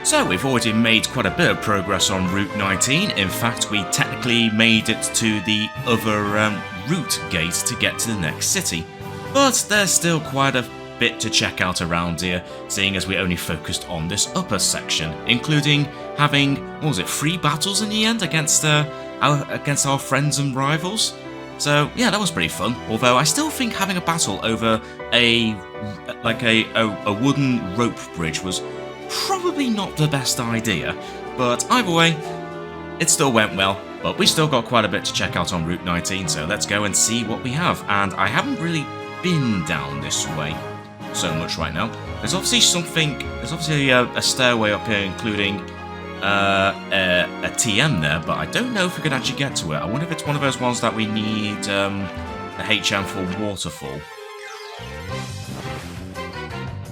So we've already made quite a bit of progress on Route 19. In fact, we technically made it to the other route gate to get to the next city. But there's still quite a bit to check out around here, seeing as we only focused on this upper section, including having, 3 battles in the end against our friends and rivals. So yeah, that was pretty fun. Although I still think having a battle over a wooden rope bridge was probably not the best idea, but either way, it still went well. But we still got quite a bit to check out on Route 19, so let's go and see what we have. And I haven't really been down this way so much right now. There's obviously a stairway up here, including a TM there, but I don't know if we can actually get to it. I wonder if it's one of those ones that we need the HM for waterfall.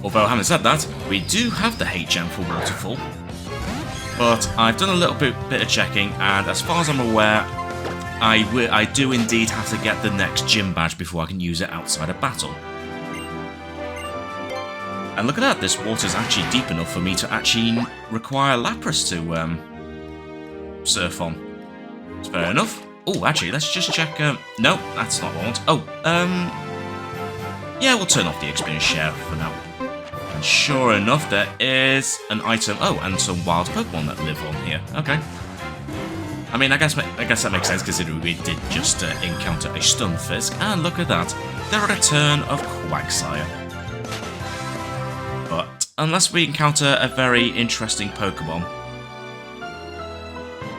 Although, having said that, we do have the HM for waterfall. But I've done a little bit of checking, and as far as I'm aware, I do indeed have to get the next gym badge before I can use it outside of battle. And look at that, this water's actually deep enough for me to actually require Lapras to surf on. It's fair enough. Oh, actually, let's just check. No, that's not what I want. Oh, yeah, we'll turn off the experience share for now. And sure enough, there is an item. Oh, and some wild Pokemon that live on here. Okay. I mean, I guess that makes sense considering we did just encounter a Stunfisk. And look at that, there are a return of Quagsire. But unless we encounter a very interesting Pokemon,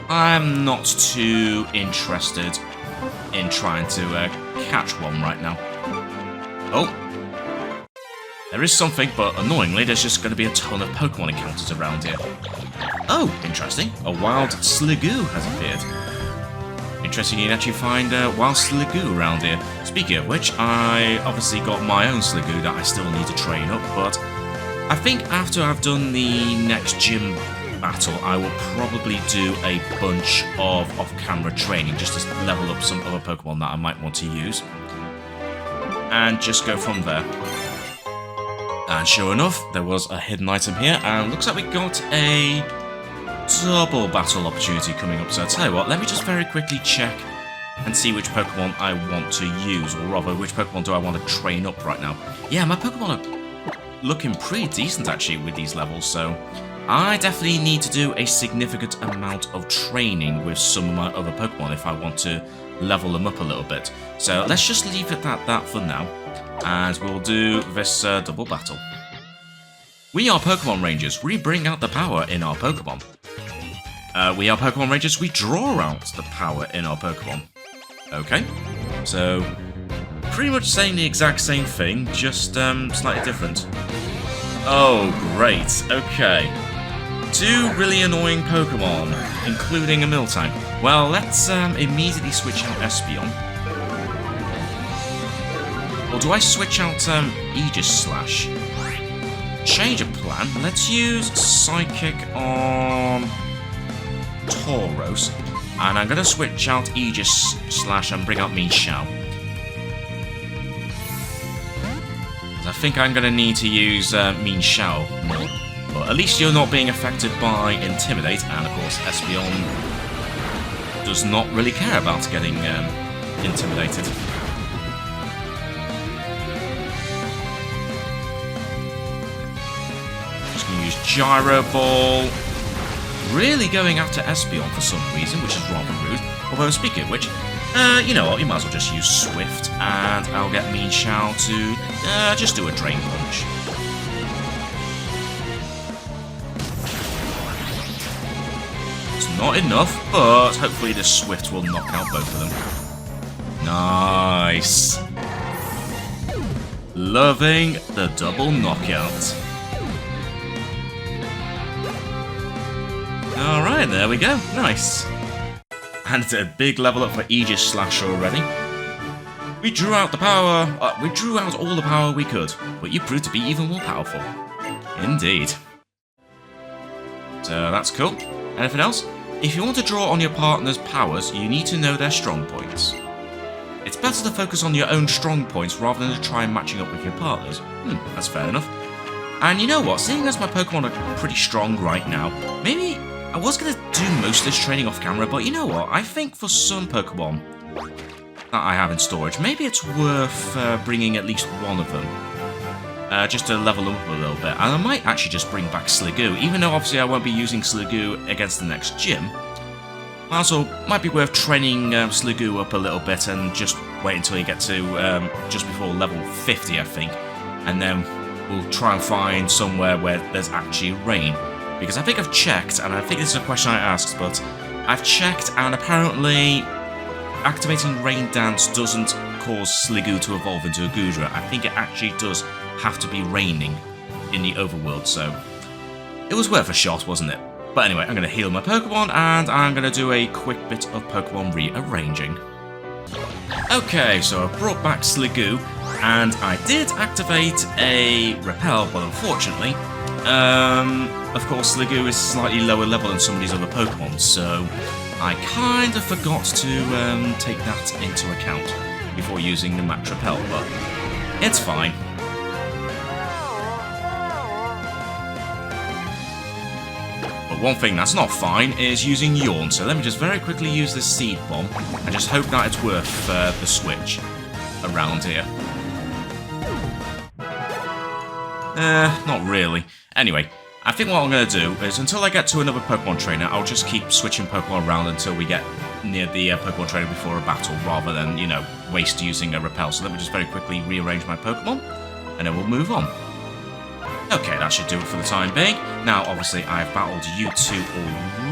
I'm not too interested in trying to catch one right now. Oh. There is something, but annoyingly, there's just going to be a ton of Pokemon encounters around here. Oh, interesting. A wild Sliggoo has appeared. Interesting you'd actually find a wild Sliggoo around here. Speaking of which, I obviously got my own Sliggoo that I still need to train up, but I think after I've done the next gym battle, I will probably do a bunch of off-camera training just to level up some other Pokemon that I might want to use. And just go from there. And sure enough, there was a hidden item here, and looks like we got a double battle opportunity coming up. So I'll tell you what, let me just very quickly check and see which Pokemon I want to use, or rather, which Pokemon do I want to train up right now. Yeah, my Pokemon are looking pretty decent actually with these levels, so I definitely need to do a significant amount of training with some of my other Pokemon if I want to level them up a little bit. So let's just leave it at that for now. And we'll do this double battle. We are Pokemon Rangers. We bring out the power in our Pokemon. We are Pokemon Rangers. We draw out the power in our Pokemon. Okay. So, pretty much saying the exact same thing, just slightly different. Oh, great. Okay. 2 really annoying Pokemon, including a Miltank. Well, let's immediately switch out Espeon. Or do I switch out Aegis Slash? Change of plan. Let's use Psychic on Tauros. And I'm going to switch out Aegis Slash and bring out Mienshao. I think I'm going to need to use Mienshao more. But at least you're not being affected by Intimidate. And of course, Espeon does not really care about getting intimidated. Use Gyro Ball. Really going after Espeon for some reason, which is rather rude. Although, speaking of which, you know what, you might as well just use Swift, and I'll get Mienshao to just do a Drain Punch. It's not enough, but hopefully the Swift will knock out both of them. Nice. Loving the double knockout. Alright, there we go. Nice. And it's a big level up for Aegis Slash already. We drew out the power. We drew out all the power we could, but you proved to be even more powerful. Indeed. So that's cool. Anything else? If you want to draw on your partner's powers, you need to know their strong points. It's better to focus on your own strong points rather than to try and matching up with your partner's. That's fair enough. And you know what, seeing as my Pokemon are pretty strong right now, maybe I was going to do most of this training off camera, but you know what, I think for some Pokemon that I have in storage, maybe it's worth bringing at least one of them. Just to level them up a little bit. And I might actually just bring back Sliggoo, even though obviously I won't be using Sliggoo against the next gym. Also, might be worth training Sliggoo up a little bit and just wait until you get to just before level 50, I think. And then we'll try and find somewhere where there's actually rain. Because I think I've checked, and I think this is a question I asked, but I've checked and apparently activating Rain Dance doesn't cause Sliggoo to evolve into a Goodra. I think it actually does have to be raining in the overworld, so it was worth a shot, wasn't it? But anyway, I'm going to heal my Pokemon, and I'm going to do a quick bit of Pokemon rearranging. Okay, so I brought back Sliggoo, and I did activate a Repel, but unfortunately, of course Sliggoo is slightly lower level than some of these other Pokemon, so I kind of forgot to take that into account before using the Max Repel, but it's fine. One thing that's not fine is using Yawn, so let me just very quickly use this Seed Bomb and just hope that it's worth the switch around here. Not really. Anyway, I think what I'm going to do is until I get to another Pokemon trainer, I'll just keep switching Pokemon around until we get near the Pokemon trainer before a battle, rather than, you know, waste using a Repel. So let me just very quickly rearrange my Pokemon, and then we'll move on. Okay, that should do it for the time being. Now, obviously, I've battled you two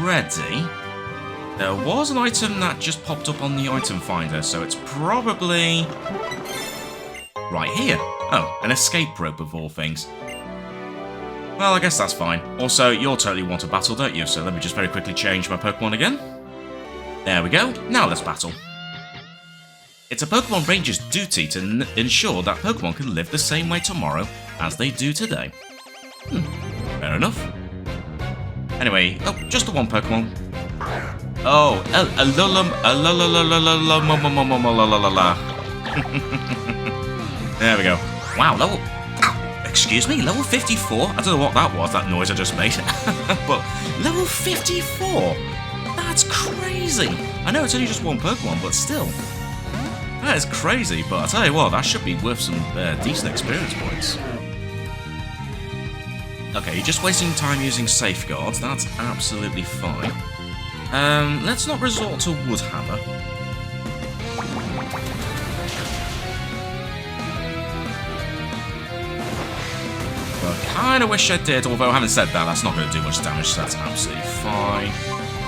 already. There was an item that just popped up on the item finder, so it's probably right here. Oh, an escape rope of all things. Well, I guess that's fine. Also, you'll totally want to battle, don't you? So let me just very quickly change my Pokemon again. There we go. Now let's battle. It's a Pokemon Ranger's duty to ensure that Pokemon can live the same way tomorrow as they do today. Fair enough. Anyway, oh, just the one Pokemon. Oh, there we go. Wow, level... Excuse me, level 54? I don't know what that was, that noise I just made. But, level 54? That's crazy! I know it's only just one Pokemon, but still. That is crazy, but I'll tell you what, that should be worth some decent experience points. Okay, you're just wasting time using safeguards, that's absolutely fine. Let's not resort to Woodhammer. Well, I kinda wish I did, although having said that, that's not going to do much damage, so that's absolutely fine.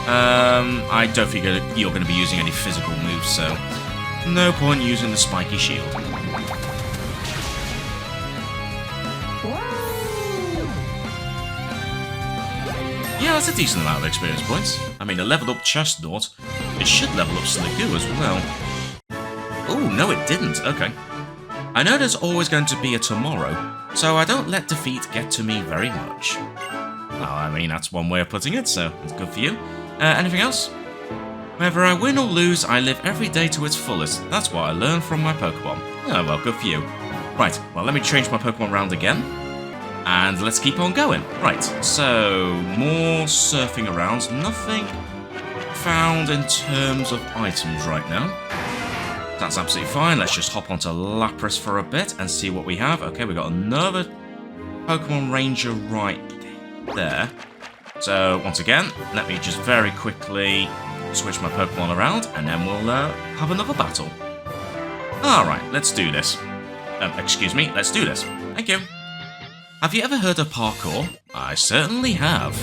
I don't think you're going to be using any physical moves, so no point using the spiky shield. Yeah, that's a decent amount of experience points. I mean, a leveled up Chestnut, it should level up Sliggoo as well. Oh, no it didn't, okay. I know there's always going to be a tomorrow, so I don't let defeat get to me very much. Well, I mean, that's one way of putting it, so it's good for you. Anything else? Whether I win or lose, I live every day to its fullest. That's what I learned from my Pokemon. Oh, well, good for you. Right, well, let me change my Pokemon around again. And let's keep on going. Right, so more surfing around. Nothing found in terms of items right now. That's absolutely fine. Let's just hop onto Lapras for a bit and see what we have. Okay, we got another Pokemon Ranger right there. So, once again, let me just very quickly switch my Pokemon around, and then we'll have another battle. Alright, let's do this. Excuse me, let's do this. Thank you. Have you ever heard of parkour? I certainly have.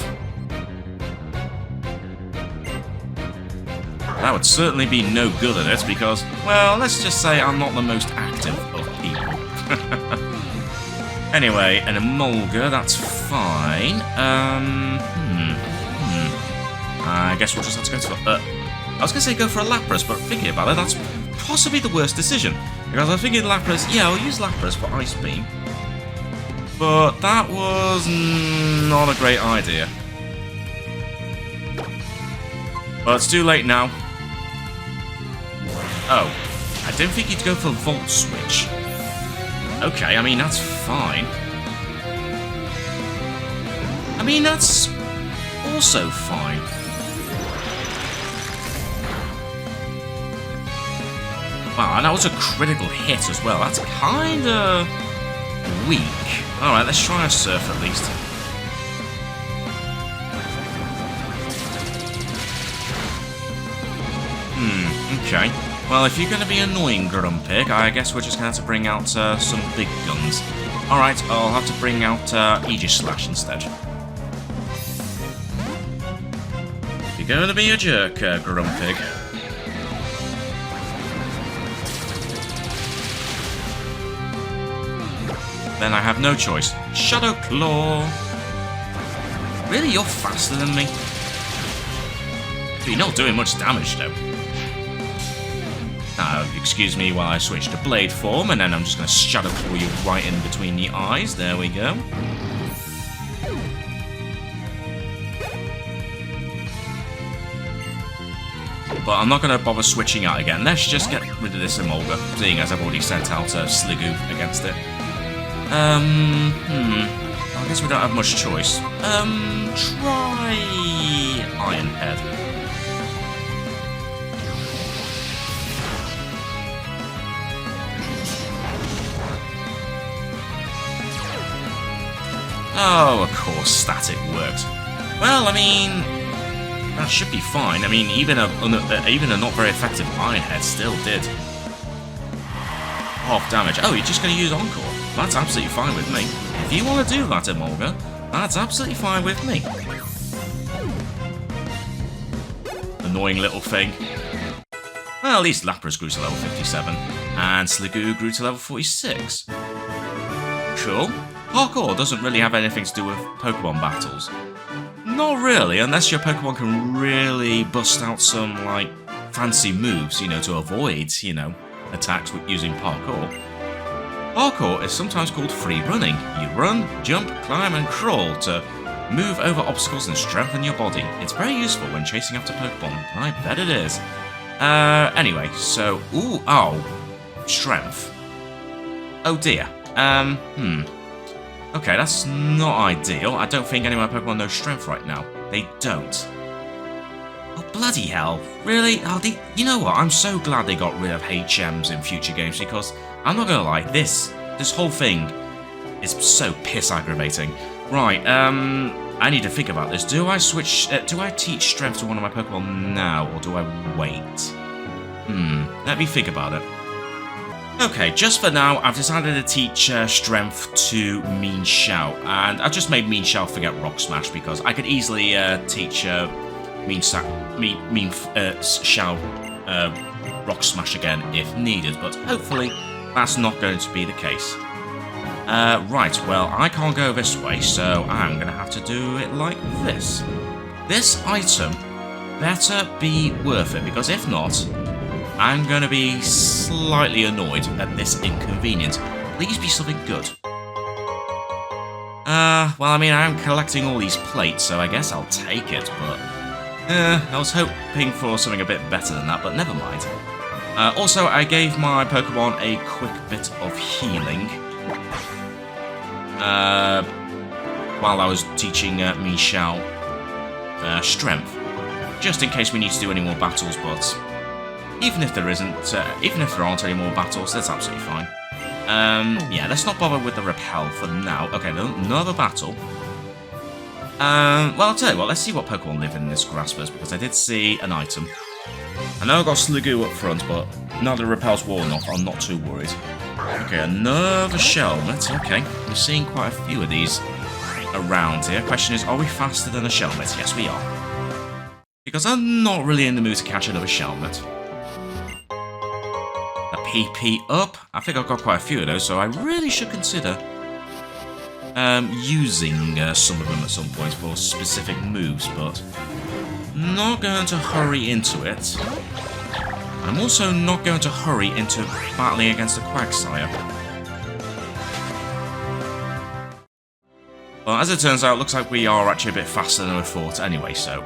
I would certainly be no good at it because, well, let's just say I'm not the most active of people. Anyway, an Emolga, that's fine. I guess we'll just have to go for... I was going to say go for a Lapras, but thinking about it, that's possibly the worst decision. Because I was thinking Lapras, yeah, I'll use Lapras for Ice Beam. But that was not a great idea. Well, it's too late now. Oh, I didn't think you'd go for Volt Switch. Okay, I mean, that's fine. mean, that's also fine. Wow, and that was a critical hit as well. That's kinda weak. Alright, let's try a surf at least. Okay. Well, if you're going to be annoying, Grumpig, I guess we're just going to have to bring out some big guns. Alright, I'll have to bring out Aegis Slash instead. You're going to be a jerk, Grumpig. Then I have no choice. Shadow Claw! Really, you're faster than me? But you're not doing much damage, though. Excuse me while I switch to Blade form, and then I'm just going to Shadow Claw you right in between the eyes. There we go. But I'm not going to bother switching out again. Let's just get rid of this Emolga, seeing as I've already sent out Sligoo against it. I guess we don't have much choice. Try Iron Head. Oh, of course, static works. Well, I mean, that should be fine. I mean, even a not very effective Iron Head still did half damage. Oh, you're just going to use Encore. That's absolutely fine with me. If you want to do that, Emolga, that's absolutely fine with me. Annoying little thing. Well, at least Lapras grew to level 57, and Sligoo grew to level 46. Cool. Parkour doesn't really have anything to do with Pokemon battles. Not really, unless your Pokemon can really bust out some, like, fancy moves, you know, to avoid, you know, attacks with using parkour. Parkour is sometimes called free running. You run, jump, climb, and crawl to move over obstacles and strengthen your body. It's very useful when chasing after Pokemon. I bet it is. Anyway, so... Ooh, oh. Strength. Oh dear. Okay, that's not ideal. I don't think any of my Pokemon know Strength right now. They don't. Oh, bloody hell. Really? Oh, you know what? I'm so glad they got rid of HMs in future games, because I'm not gonna lie, this whole thing is so piss aggravating. Right, I need to think about this. Do I switch... do I teach Strength to one of my Pokemon now, or do I wait? Let me think about it. Okay, just for now, I've decided to teach Strength to Mean Shout, and I've just made Mean Shout forget Rock Smash, because I could easily teach Mean Shout Rock Smash again if needed, but hopefully that's not going to be the case. Right, well, I can't go this way, so I'm going to have to do it like this. This item better be worth it, because if not, I'm going to be slightly annoyed at this inconvenience. Please be something good. Well, I mean, I'm collecting all these plates, so I guess I'll take it, but... I was hoping for something a bit better than that, but never mind. Also, I gave my Pokemon a quick bit of healing. While I was teaching Mean Shout Strength. Just in case we need to do any more battles, but... Even if there aren't any more battles, that's absolutely fine. Yeah, let's not bother with the Repel for now. Okay, another battle. Well, I'll tell you what, let's see what Pokemon live in this grass first, because I did see an item. I know I got Sligoo up front, but now that Repel's worn off, I'm not too worried. Okay, another Shelmet. Okay, we're seeing quite a few of these around here. Question is, are we faster than a Shelmet? Yes, we are. Because I'm not really in the mood to catch another Shelmet. A PP up. I think I've got quite a few of those, so I really should consider using some of them at some point for specific moves, but not going to hurry into it. I'm also not going to hurry into battling against the Quagsire. Well, as it turns out, it looks like we are actually a bit faster than I thought anyway, so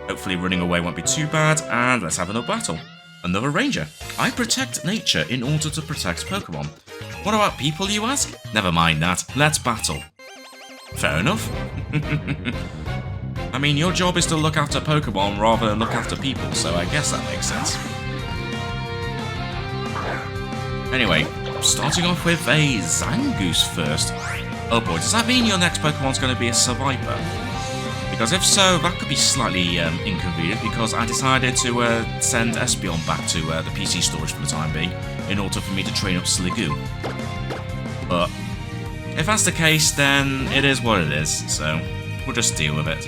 hopefully running away won't be too bad, and let's have another battle. Another Ranger. I protect nature in order to protect Pokemon. What about people, you ask? Never mind that. Let's battle. Fair enough. I mean, your job is to look after Pokemon rather than look after people, so I guess that makes sense. Anyway, starting off with a Zangoose first. Oh boy, does that mean your next Pokemon's going to be a Survivor? Because if so, that could be slightly inconvenient, because I decided to send Espeon back to the PC storage for the time being, in order for me to train up Sliggoo. But if that's the case, then it is what it is, so we'll just deal with it.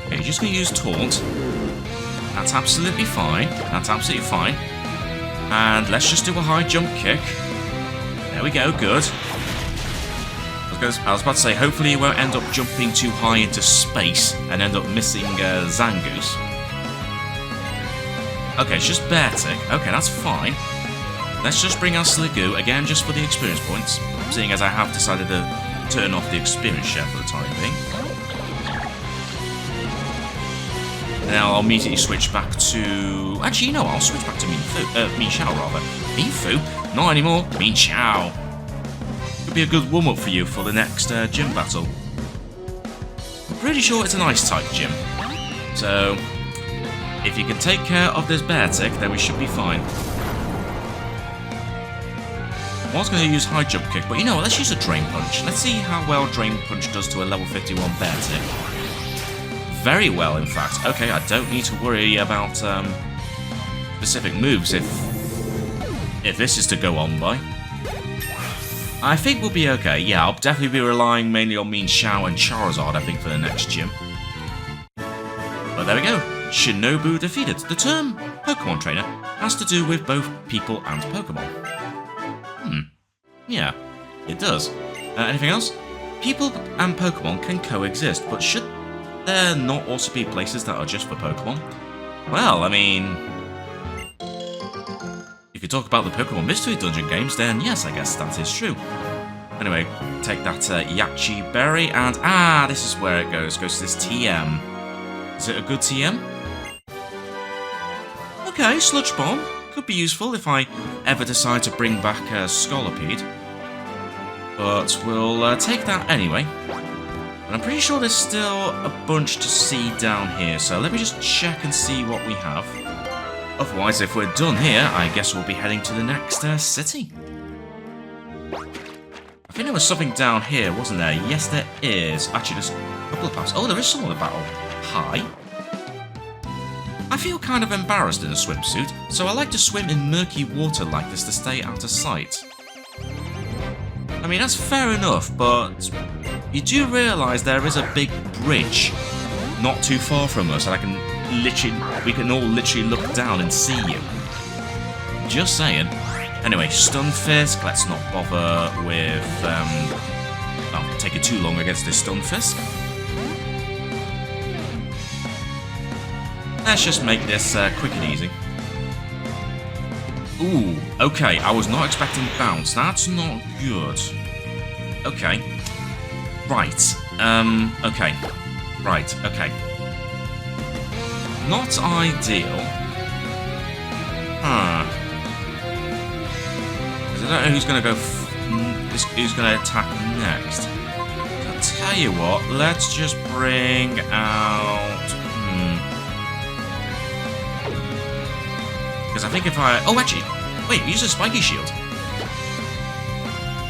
Okay, you're just going to use Taunt. That's absolutely fine. That's absolutely fine. And let's just do a high jump kick. There we go, good. I was about to say, hopefully you won't end up jumping too high into space and end up missing Zangoose. Okay, it's just Beartick. Okay, that's fine. Let's just bring out Sliggoo, again, just for the experience points, seeing as I have decided to turn off the experience share for the time being. Now I'll immediately switch back to... Actually, no, I'll switch back to Mienshao, rather. Mienfoo? Not anymore. Mienshao. Could be a good warm-up for you for the next gym battle. I'm pretty sure it's an Ice-type gym. So, if you can take care of this Beartick, then we should be fine. I was going to use High Jump Kick, but you know what, let's use a Drain Punch. Let's see how well Drain Punch does to a level 51 Beartick. Very well, in fact. Okay, I don't need to worry about specific moves if this is to go on by. I think we'll be okay. Yeah, I'll definitely be relying mainly on Mienshao and Charizard, I think, for the next gym. But there we go. Shinobu defeated. The term Pokemon Trainer has to do with both people and Pokemon. Yeah, it does. Anything else? People and Pokemon can coexist, but should there not also be places that are just for Pokemon? Well, I mean... if you talk about the Pokemon Mystery Dungeon games, then yes, I guess that is true. Anyway, take that Yachi Berry, and this is where it goes. It goes to this TM. Is it a good TM? Okay, Sludge Bomb. Could be useful if I ever decide to bring back Scolipede. But we'll take that anyway. And I'm pretty sure there's still a bunch to see down here, so let me just check and see what we have. Otherwise, if we're done here, I guess we'll be heading to the next city. I think there was something down here, wasn't there? Yes, there is. Actually, there's a couple of paths. Oh, there is some other battle. Hi. I feel kind of embarrassed in a swimsuit, so I like to swim in murky water like this to stay out of sight. I mean, that's fair enough, but you do realise there is a big bridge not too far from us, and we can all literally look down and see you. Just saying. Anyway, Stunfisk, let's not bother with, I'll take it too long against this Stunfisk. Let's just make this quick and easy. Ooh, okay, I was not expecting bounce. That's not good. Okay. Right. Okay. Right, okay. Not ideal. Because I don't know who's going to go... who's going to attack next. I'll tell you what, let's just bring out... Because I think if I... Oh, actually, wait, use a Spiky Shield.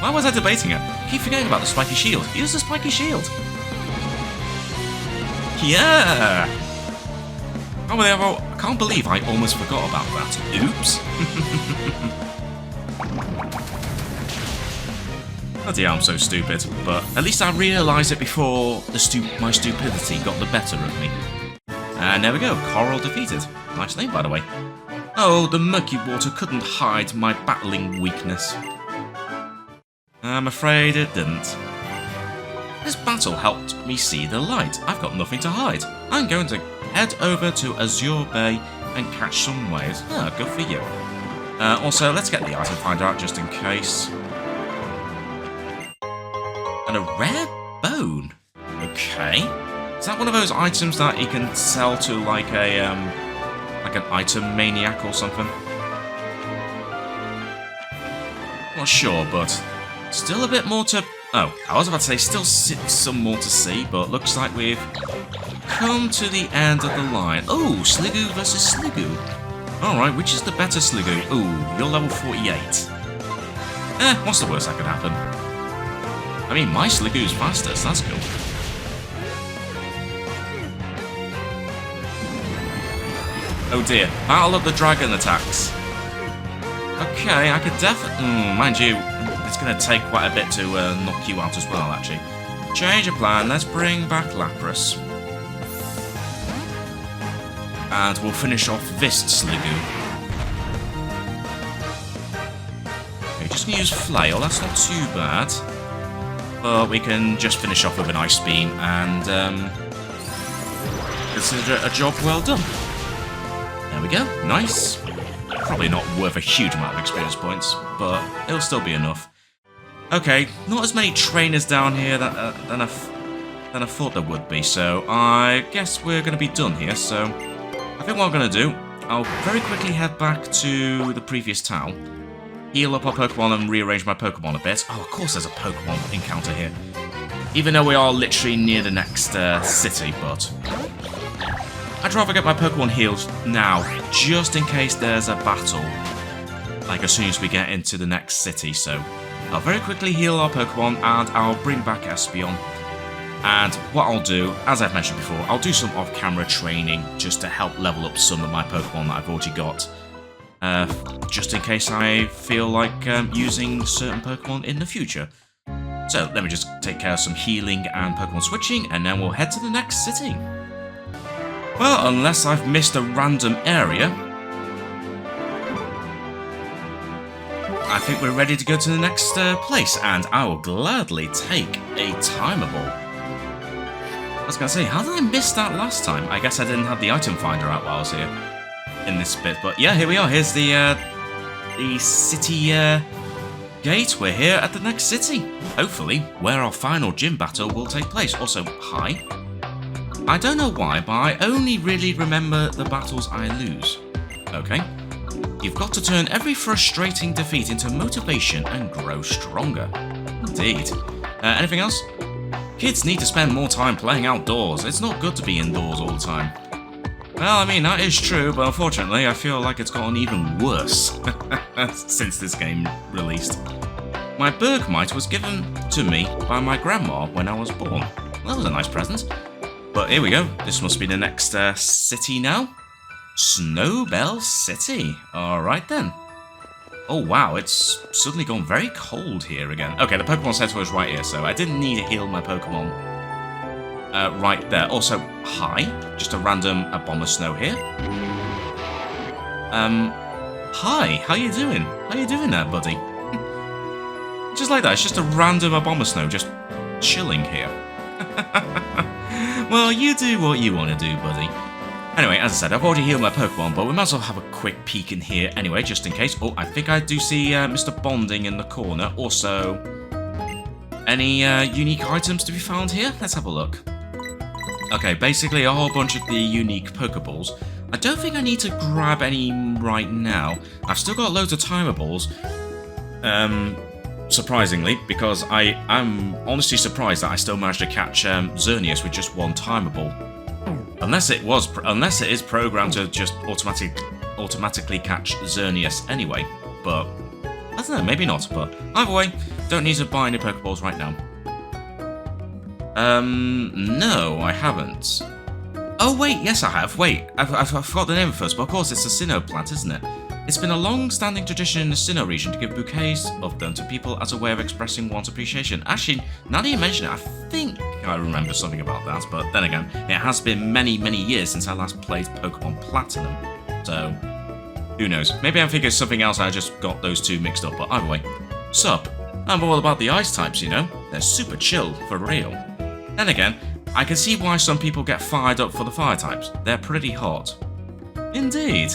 Why was I debating it? I keep forgetting about the Spiky Shield. Use the Spiky Shield. Yeah! I can't believe I almost forgot about that. Oops. Bloody hell, I'm so stupid. But at least I realised it before my stupidity got the better of me. And there we go, Coral defeated. Nice name, by the way. Oh, the murky water couldn't hide my battling weakness. I'm afraid it didn't. This battle helped me see the light. I've got nothing to hide. I'm going to head over to Azure Bay and catch some waves. Ah, good for you. Also, let's get the item finder out just in case. And a rare bone. Okay. Is that one of those items that you can sell to like an item maniac or something? Not sure, but Still a bit more to... Oh, I was about to say still some more to see, but looks like we've come to the end of the line. Oh, Sliggoo versus Sliggoo. Alright, which is the better Sliggoo? Ooh, you're level 48. What's the worst that could happen? I mean, my Sliggoo's faster, so that's cool. Oh dear, Battle of the Dragon attacks. Okay, I could definitely... mind you, it's going to take quite a bit to knock you out as well, actually. Change of plan, let's bring back Lapras. And we'll finish off this Sliggoo. Okay, just going to use Flail, that's not too bad. But we can just finish off with an Ice Beam and consider it a job well done. There we go, nice. Probably not worth a huge amount of experience points, but it'll still be enough. Okay, not as many trainers down here than I thought there would be, so I guess we're going to be done here. So I think what I'm going to do, I'll very quickly head back to the previous town, heal up our Pokemon and rearrange my Pokemon a bit. Oh, of course there's a Pokemon encounter here. Even though we are literally near the next city, but... I'd rather get my Pokemon healed now, just in case there's a battle, like as soon as we get into the next city. So I'll very quickly heal our Pokemon and I'll bring back Espeon. And what I'll do, as I've mentioned before, I'll do some off-camera training just to help level up some of my Pokemon that I've already got. Just in case I feel like using certain Pokemon in the future. So let me just take care of some healing and Pokemon switching, and then we'll head to the next city. Well, unless I've missed a random area, I think we're ready to go to the next place, and I will gladly take a Timeable. I was going to say, how did I miss that last time? I guess I didn't have the item finder out while I was here in this bit, but yeah, here we are. Here's the city gate. We're here at the next city, hopefully, where our final gym battle will take place. Also, hi. I don't know why, but I only really remember the battles I lose. Okay. You've got to turn every frustrating defeat into motivation and grow stronger. Indeed. Anything else? Kids need to spend more time playing outdoors. It's not good to be indoors all the time. Well, I mean, that is true, but unfortunately, I feel like it's gotten even worse since this game released. My Bergmite was given to me by my grandma when I was born. That was a nice present. But here we go. This must be the next city now. Snowbelle City. Alright then. Oh wow, it's suddenly gone very cold here again. Okay, the Pokemon Center was right here, so I didn't need to heal my Pokemon right there. Also, hi. Just a random Abomasnow here. Hi, how you doing? How you doing there, buddy? Just like that, it's just a random Abomasnow just chilling here. Well, you do what you want to do, buddy. Anyway, as I said, I've already healed my Pokemon, but we might as well have a quick peek in here anyway, just in case. Oh, I think I do see Mr. Bonding in the corner. Also, any unique items to be found here? Let's have a look. Okay, basically a whole bunch of the unique Pokeballs. I don't think I need to grab any right now. I've still got loads of Timeables. Surprisingly, because I'm honestly surprised that I still managed to catch Xerneas with just one Timeable. Unless it is programmed to just automatically catch Xerneas anyway. But I don't know, maybe not. But either way, don't need to buy any Pokeballs right now. No, I haven't. Oh wait, yes I have. Wait, I forgot the name of it first. But of course, it's a Sinnoh plant, isn't it? It's been a long-standing tradition in the Sinnoh region to give bouquets of them to people as a way of expressing one's appreciation. Actually, now that you mention it, I think I remember something about that, but then again, it has been many, many years since I last played Pokemon Platinum, so who knows? Maybe I'm thinking something else, I just got those two mixed up, but either way. Sup? I'm all about the ice types, you know? They're super chill, for real. Then again, I can see why some people get fired up for the fire types. They're pretty hot. Indeed.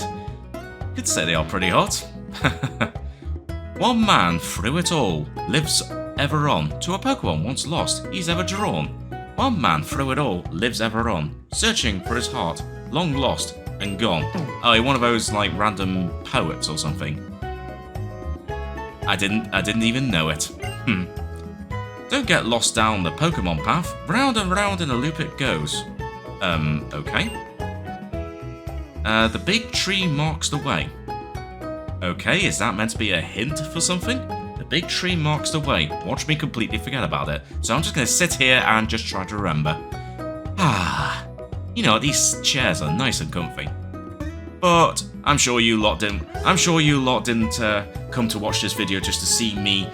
Could say they are pretty hot. One man through it all lives ever on. To a Pokemon once lost, he's ever drawn. One man through it all lives ever on, searching for his heart, long lost and gone. Oh, you're one of those like random poets or something. I didn't even know it. Don't get lost down the Pokémon path. Round and round in a loop it goes. Okay. The big tree marks the way. Okay, is that meant to be a hint for something? The big tree marks the way. Watch me completely forget about it. So I'm just going to sit here and just try to remember. You know, these chairs are nice and comfy. But I'm sure you lot didn't come to watch this video just to see me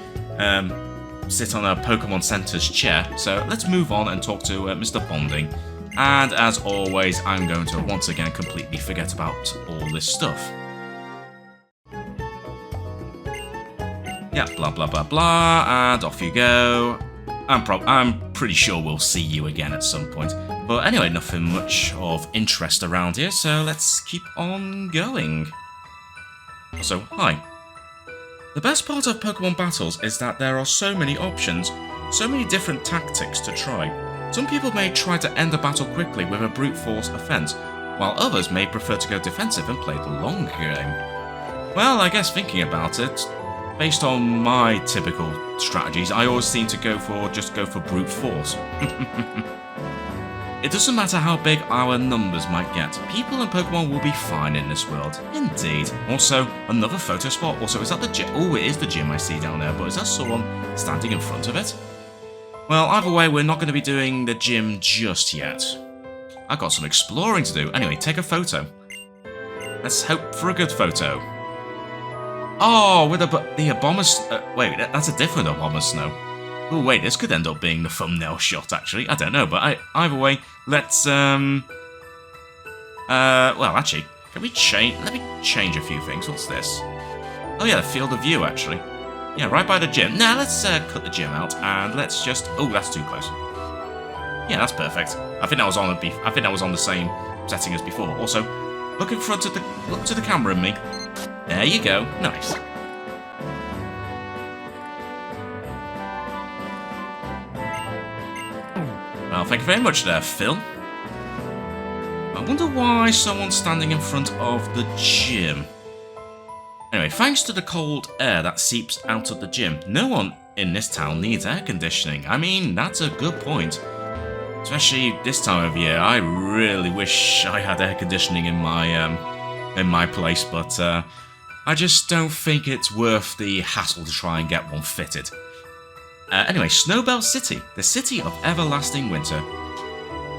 sit on a Pokemon Center's chair. So let's move on and talk to Mr. Ponding. And as always, I'm going to once again completely forget about all this stuff. Yeah, blah blah blah blah, and off you go. I'm pretty sure we'll see you again at some point. But anyway, nothing much of interest around here, so let's keep on going. So, hi. The best part of Pokemon battles is that there are so many options, so many different tactics to try. Some people may try to end a battle quickly with a brute force offense, while others may prefer to go defensive and play the long game. Well, I guess thinking about it, based on my typical strategies, I always seem to just go for brute force. It doesn't matter how big our numbers might get, people and Pokemon will be fine in this world. Indeed. Also, another photo spot. Also, is that the gym? Oh, it is the gym I see down there, but is that someone standing in front of it? Well, either way, we're not going to be doing the gym just yet. I've got some exploring to do. Anyway, take a photo. Let's hope for a good photo. Oh, with the Abomasnow. Wait, that's a different Abomasnow. Oh, wait, this could end up being the thumbnail shot, actually. I don't know, but either way, let's, well, actually, let me change a few things. What's this? Oh, yeah, the field of view, actually. Yeah, right by the gym. Now, let's cut the gym out, and let's just... Oh, that's too close. Yeah, that's perfect. I think that was on the same setting as before. Also, look to the camera and me. There you go. Nice. Well, thank you very much there, Phil. I wonder why someone's standing in front of the gym. Anyway, thanks to the cold air that seeps out of the gym, no one in this town needs air conditioning. I mean, that's a good point. Especially this time of year, I really wish I had air conditioning in my place, but I just don't think it's worth the hassle to try and get one fitted. Anyway, Snowbelle City, the city of everlasting winter.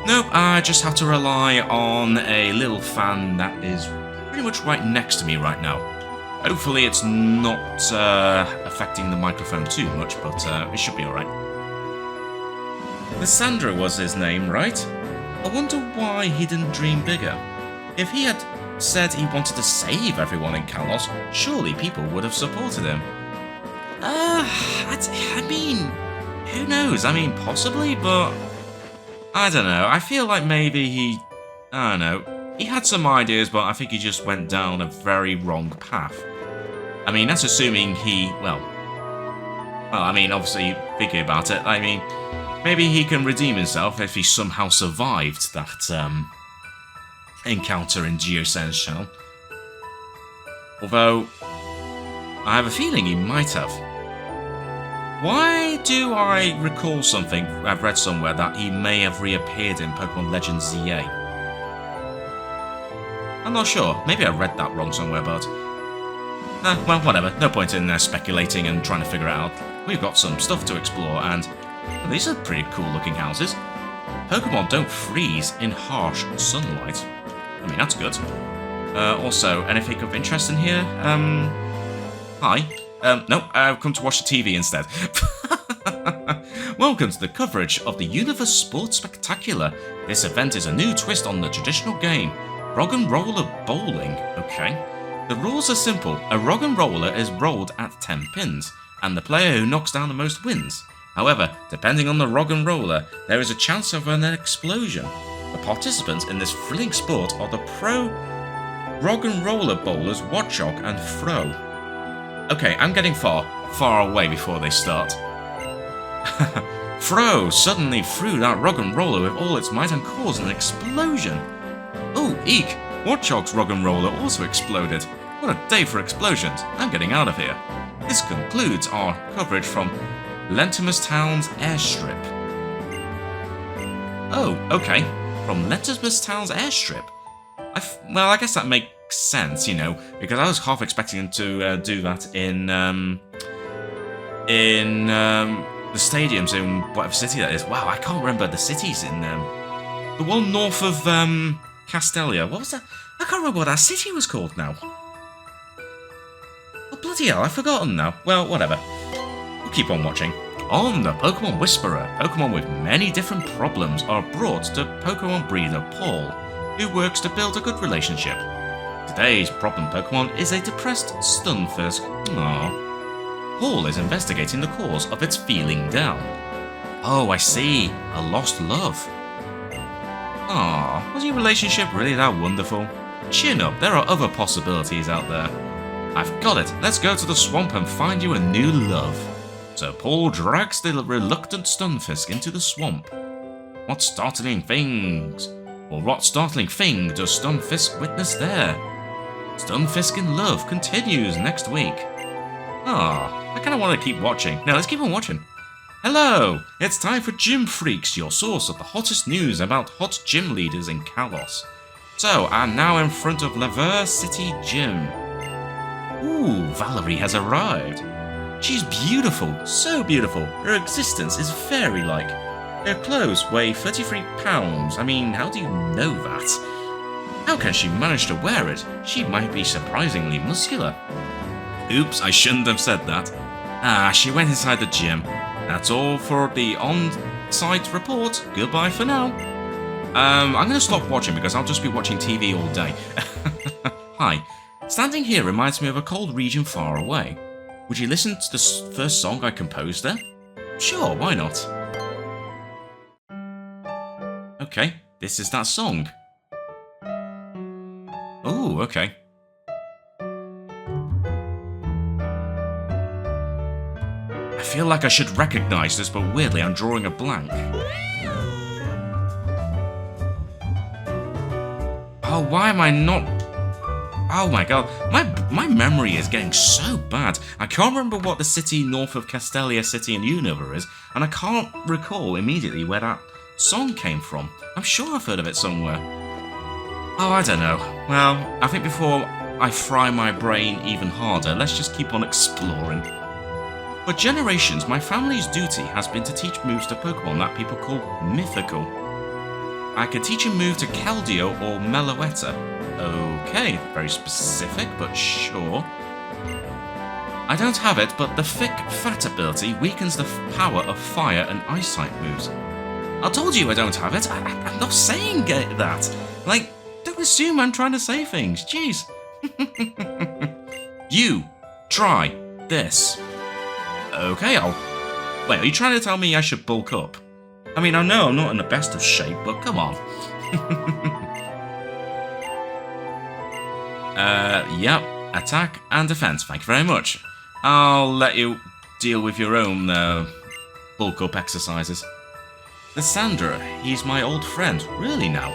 Nope, I just have to rely on a little fan that is pretty much right next to me right now. Hopefully it's not affecting the microphone too much, but it should be alright. Lysandra was his name, right? I wonder why he didn't dream bigger. If he had said he wanted to save everyone in Kalos, surely people would have supported him. I mean, who knows? I mean, possibly, but I don't know. I feel like maybe I don't know. He had some ideas, but I think he just went down a very wrong path. I mean, that's assuming well, I mean, obviously, thinking about it, I mean, maybe he can redeem himself if he somehow survived that encounter in Geosen's channel. Although, I have a feeling he might have. Why do I recall something I've read somewhere that he may have reappeared in Pokemon Legends ZA? I'm not sure. Maybe I read that wrong somewhere, but... well, whatever. No point in speculating and trying to figure it out. We've got some stuff to explore, and well, these are pretty cool-looking houses. Pokemon don't freeze in harsh sunlight. I mean, that's good. Also, anything of interest in here? Hi. No, I've come to watch the TV instead. Welcome to the coverage of the Universe Sports Spectacular. This event is a new twist on the traditional game. Rock and Roller Bowling. Okay. The rules are simple. A Rock and Roller is rolled at 10 pins, and the player who knocks down the most wins. However, depending on the Rock and Roller, there is a chance of an explosion. The participants in this thrilling sport are the pro Rock and Roller bowlers Watchog and Fro. Okay, I'm getting far away before they start. Fro suddenly threw that Rock and Roller with all its might and caused an explosion. Oh, eek! Watchog's Rock and Roller also exploded. What a day for explosions. I'm getting out of here. This concludes our coverage from Lentimus Town's airstrip. Oh, okay. From Lentimus Town's airstrip. Well, I guess that makes sense, you know, because I was half expecting him to do that in the stadiums in whatever city that is. Wow, I can't remember the cities in the one north of Castelia. What was that? I can't remember what that city was called now. Oh, bloody hell, I've forgotten now. Well, whatever. We'll keep on watching. On the Pokémon Whisperer, Pokémon with many different problems are brought to Pokémon breeder Paul, who works to build a good relationship. Today's problem Pokémon is a depressed Stunfisk. Aww. Paul is investigating the cause of its feeling down. Oh, I see. A lost love. Aww, was your relationship really that wonderful? Chin up, there are other possibilities out there. I've got it. Let's go to the swamp and find you a new love. So Paul drags the reluctant Stunfisk into the swamp. What startling thing does Stunfisk witness there? Stunfisk in Love continues next week. I kinda want to keep watching. Now let's keep on watching. Hello! It's time for Gym Freaks, your source of the hottest news about hot gym leaders in Kalos. So, I'm now in front of Snowbelle City Gym. Ooh, Valerie has arrived. She's beautiful, so beautiful. Her existence is fairy-like. Her clothes weigh 33 pounds. I mean, how do you know that? How can she manage to wear it? She might be surprisingly muscular. Oops, I shouldn't have said that. She went inside the gym. That's all for the on-site report. Goodbye for now. I'm going to stop watching because I'll just be watching TV all day. Hi. Standing here reminds me of a cold region far away. Would you listen to the first song I composed there? Sure, why not? Okay, this is that song. Ooh, okay. I feel like I should recognize this, but weirdly I'm drawing a blank. Oh, why am I not... Oh my god, my memory is getting so bad. I can't remember what the city north of Castelia City in Unova is, and I can't recall immediately where that song came from. I'm sure I've heard of it somewhere. Oh, I don't know. Well, I think before I fry my brain even harder, let's just keep on exploring. For generations, my family's duty has been to teach moves to Pokemon that people call mythical. I could teach a move to Keldeo or Meloetta. Okay, very specific, but sure. I don't have it, but the thick, fat ability weakens the power of fire and eyesight moves. I told you I don't have it. I'm not saying that. Like, don't assume I'm trying to say things. Jeez. You, try this. Okay, Wait, are you trying to tell me I should bulk up? I mean, I know I'm not in the best of shape, but come on. Yep. Attack and defense. Thank you very much. I'll let you deal with your own bulk up exercises. Lysandra, he's my old friend. Really now?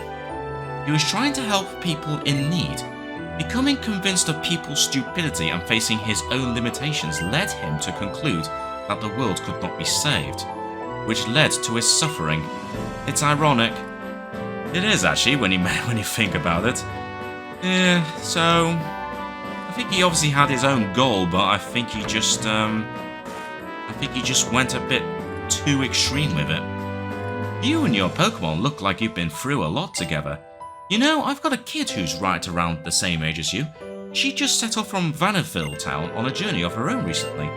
He was trying to help people in need. Becoming convinced of people's stupidity and facing his own limitations led him to conclude that the world could not be saved, which led to his suffering. It's ironic. It is actually when you think about it. Yeah, so I think he obviously had his own goal, but I think he just went a bit too extreme with it. You and your Pokemon look like you've been through a lot together. You know, I've got a kid who's right around the same age as you. She just set off from Vanderville Town on a journey of her own recently.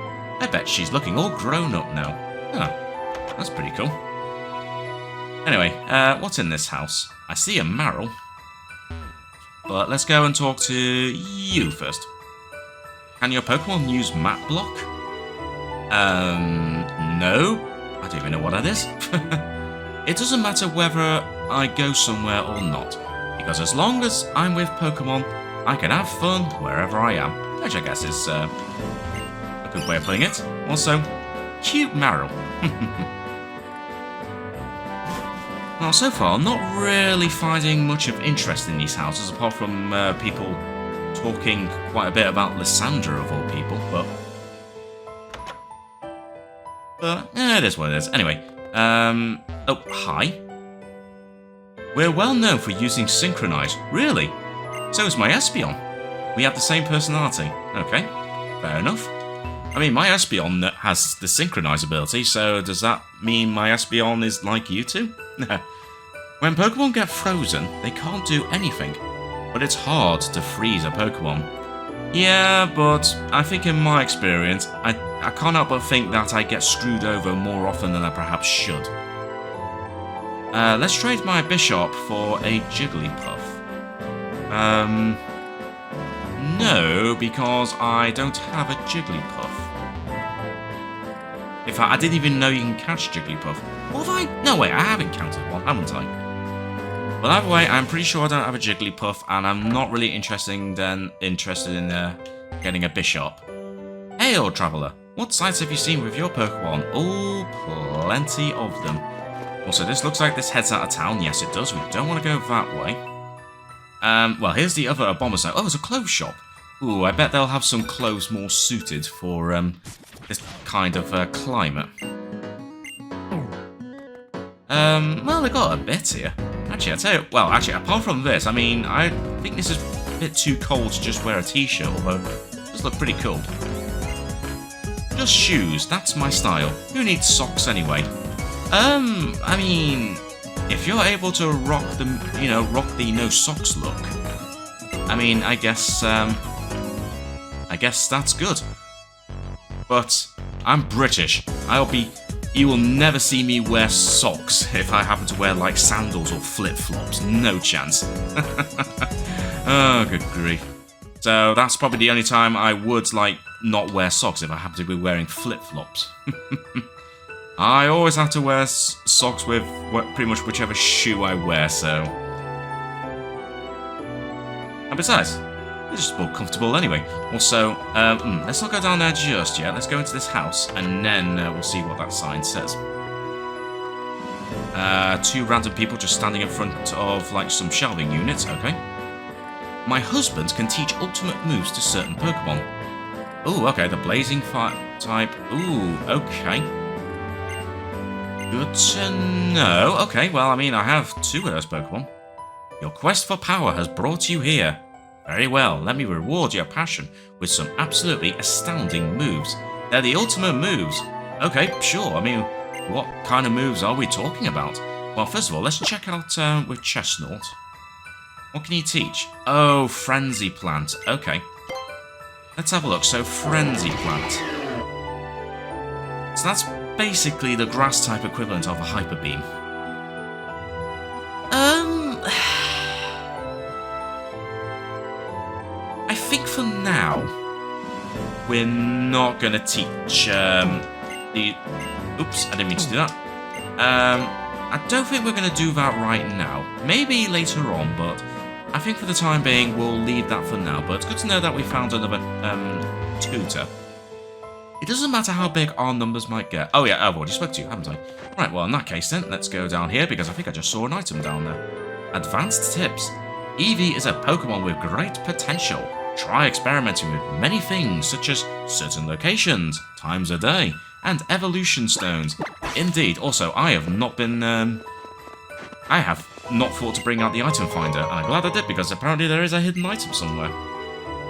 I bet she's looking all grown up now. Huh, that's pretty cool. Anyway, what's in this house? I see a Marill. But let's go and talk to you first. Can your Pokemon use Map Block? No. I don't even know what that is. It doesn't matter whether I go somewhere or not, because as long as I'm with Pokemon, I can have fun wherever I am, which I guess is a good way of putting it. Also, cute Marill. Well, so far, not really finding much of interest in these houses, apart from people talking quite a bit about Lysandra of all people, but... But, it is what it is. Anyway, oh, hi. We're well known for using Synchronize. Really? So is my Espeon. We have the same personality. Okay, fair enough. I mean, my Espeon has the Synchronize ability, so does that mean my Espeon is like you two? When Pokemon get frozen, they can't do anything. But it's hard to freeze a Pokemon. Yeah, but I think in my experience, I can't help but think that I get screwed over more often than I perhaps should. Let's trade my Bishop for a Jigglypuff. No, because I don't have a Jigglypuff. In fact, I didn't even know you can catch Jigglypuff. What have I? No, wait, I have encountered one, haven't I? Well, either way, I'm pretty sure I don't have a Jigglypuff, and I'm not really interested in getting a Bishop. Hey, old traveller, what sights have you seen with your Pokemon? Oh, plenty of them. Also, this looks like this heads out of town. Yes, it does. We don't want to go that way. Well, here's the other Abomasnow. Oh, it's a clothes shop. Ooh, I bet they'll have some clothes more suited for this kind of climate. Well, they got a bit here. Actually, I tell you, well, actually, apart from this, I mean, I think this is a bit too cold to just wear a t-shirt, although it does look pretty cool. Just shoes, that's my style. Who needs socks anyway? I mean, if you're able to rock the, rock the no socks look, I mean, I guess that's good. But I'm British. You will never see me wear socks if I happen to wear, like, sandals or flip-flops. No chance. Oh, good grief. So that's probably the only time I would, like, not wear socks, if I happen to be wearing flip-flops. I always have to wear socks with pretty much whichever shoe I wear, so... And besides, they're just more comfortable anyway. Also, let's not go down there just yet. Let's go into this house, and then we'll see what that sign says. Two random people just standing in front of, like, some shelving units. Okay. My husband can teach ultimate moves to certain Pokemon. Ooh, okay, the Blazing Fire type. Ooh, okay. Good to know. Okay, well, I mean, I have two of those Pokemon. Your quest for power has brought you here. Very well, let me reward your passion with some absolutely astounding moves. They're the ultimate moves. Okay, sure, I mean, what kind of moves are we talking about? Well, first of all, let's check out with Chestnut. What can he teach? Oh, Frenzy Plant. Okay. Let's have a look. So, Frenzy Plant. So that's basically the grass-type equivalent of a Hyper Beam. I think for now, we're not going to teach the... Oops, I didn't mean to do that. I don't think we're going to do that right now. Maybe later on, but I think for the time being, we'll leave that for now. But it's good to know that we found another tutor. It doesn't matter how big our numbers might get. Oh yeah, I've already spoke to you, haven't I? Right, well, in that case then, let's go down here, because I think I just saw an item down there. Advanced tips. Eevee is a Pokemon with great potential. Try experimenting with many things, such as certain locations, times a day, and evolution stones. Indeed, also, I have not thought to bring out the item finder, and I'm glad I did, because apparently there is a hidden item somewhere.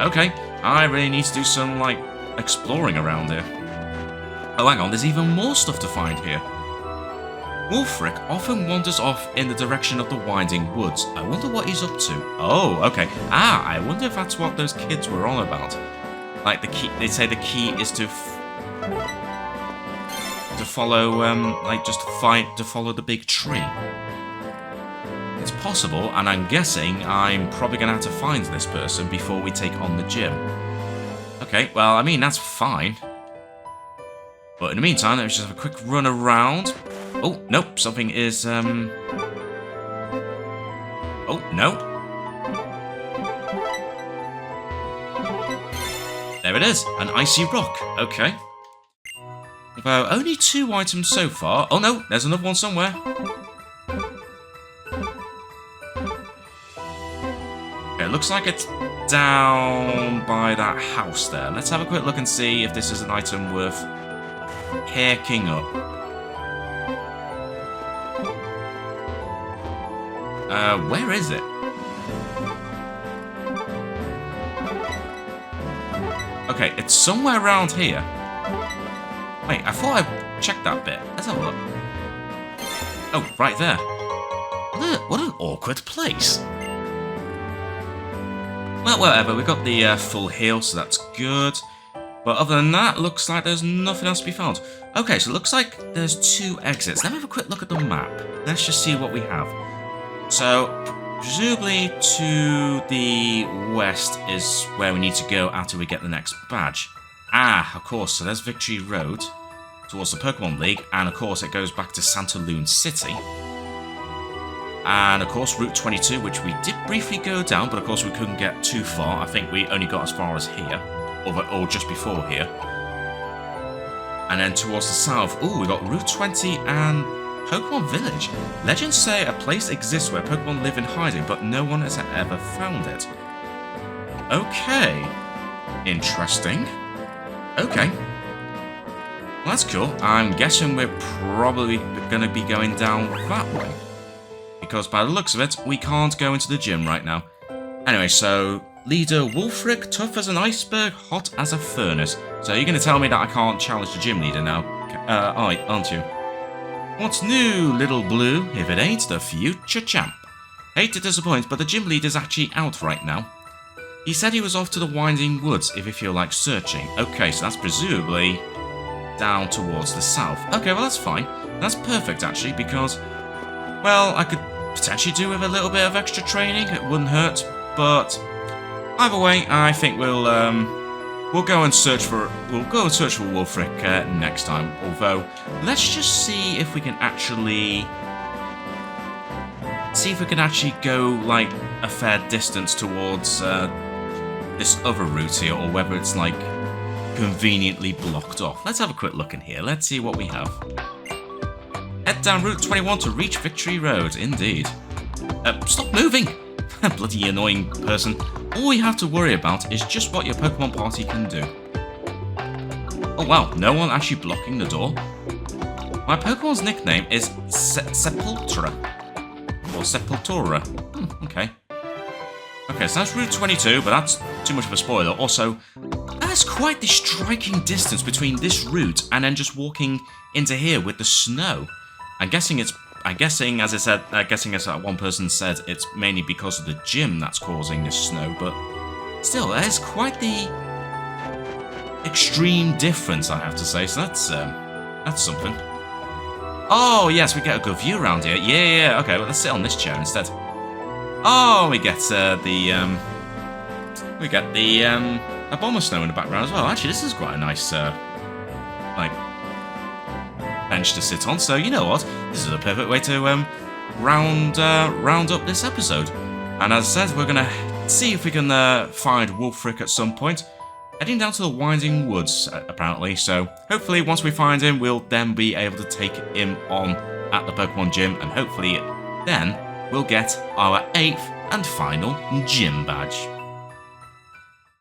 Okay, I really need to do some, like, exploring around here. Oh, hang on, there's even more stuff to find here. Wulfric often wanders off in the direction of the winding woods. I wonder what he's up to. Oh, okay. Ah, I wonder if that's what those kids were on about. Like, the key, they say the key is to follow, like, to follow the big tree. It's possible, and I'm guessing I'm probably going to have to find this person before we take on the gym. Okay, well, I mean, that's fine. But in the meantime, let's just have a quick run around. Oh, nope, something is, Oh, no. There it is, an icy rock. Okay. Well, only 2 items so far. Oh, no, there's another one somewhere. Okay, looks like it's down by that house there. Let's have a quick look and see if this is an item worth hacking up. Where is it? Okay, it's somewhere around here. Wait, I thought I checked that bit. Let's have a look. Oh, right there. What an awkward place. Well, whatever. We got the full heal, so that's good. But other than that, looks like there's nothing else to be found. Okay, so it looks like there's 2 exits. Let me have a quick look at the map. Let's just see what we have. So, presumably to the west is where we need to go after we get the next badge. Ah, of course, so there's Victory Road towards the Pokemon League, and of course it goes back to Snowbelle City. And of course Route 22, which we did briefly go down, but of course we couldn't get too far. I think we only got as far as here, or just before here. And then towards the south, ooh, we got Route 20 and Pokemon Village. Legends say a place exists where Pokemon live in hiding, but no one has ever found it. Okay. Interesting. Okay. Well, that's cool. I'm guessing we're probably going to be going down that way. Because by the looks of it, we can't go into the gym right now. Anyway, so leader Wulfric, tough as an iceberg, hot as a furnace. So you're going to tell me that I can't challenge the gym leader now, aren't you? What's new, little blue, if it ain't the future champ? Hate to disappoint, but the gym leader's actually out right now. He said he was off to the Winding Woods if you feel like searching. Okay, so that's presumably down towards the south. Okay, well that's fine. That's perfect actually, because, well, I could potentially do with a little bit of extra training. It wouldn't hurt, but either way, I think we'll go and search for Wulfric next time. Although, let's just see if we can actually go like a fair distance towards this other route here, or whether it's like conveniently blocked off. Let's have a quick look in here. Let's see what we have. Head down Route 21 to reach Victory Road. Indeed. Stop moving! Bloody annoying person. All you have to worry about is just what your Pokemon party can do. Oh wow, no one actually blocking the door. My Pokemon's nickname is Sepultura. Or Sepultura. Okay. Okay, so that's Route 22, but that's too much of a spoiler. Also, that's quite the striking distance between this route and then just walking into here with the snow. I'm guessing as one person said, it's mainly because of the gym that's causing this snow, but still, there's quite the extreme difference, I have to say, so that's something. Oh, yes, we get a good view around here. Yeah, okay, well, let's sit on this chair instead. Oh, we get a bomber snow in the background as well. Actually, this is quite a nice, bench to sit on, so you know what? This is a perfect way to round up this episode. And as I said, we're gonna see if we can find Wulfric at some point. Heading down to the Winding Woods, apparently, so hopefully once we find him, we'll then be able to take him on at the Pokemon Gym, and hopefully then we'll get our 8th and final gym badge.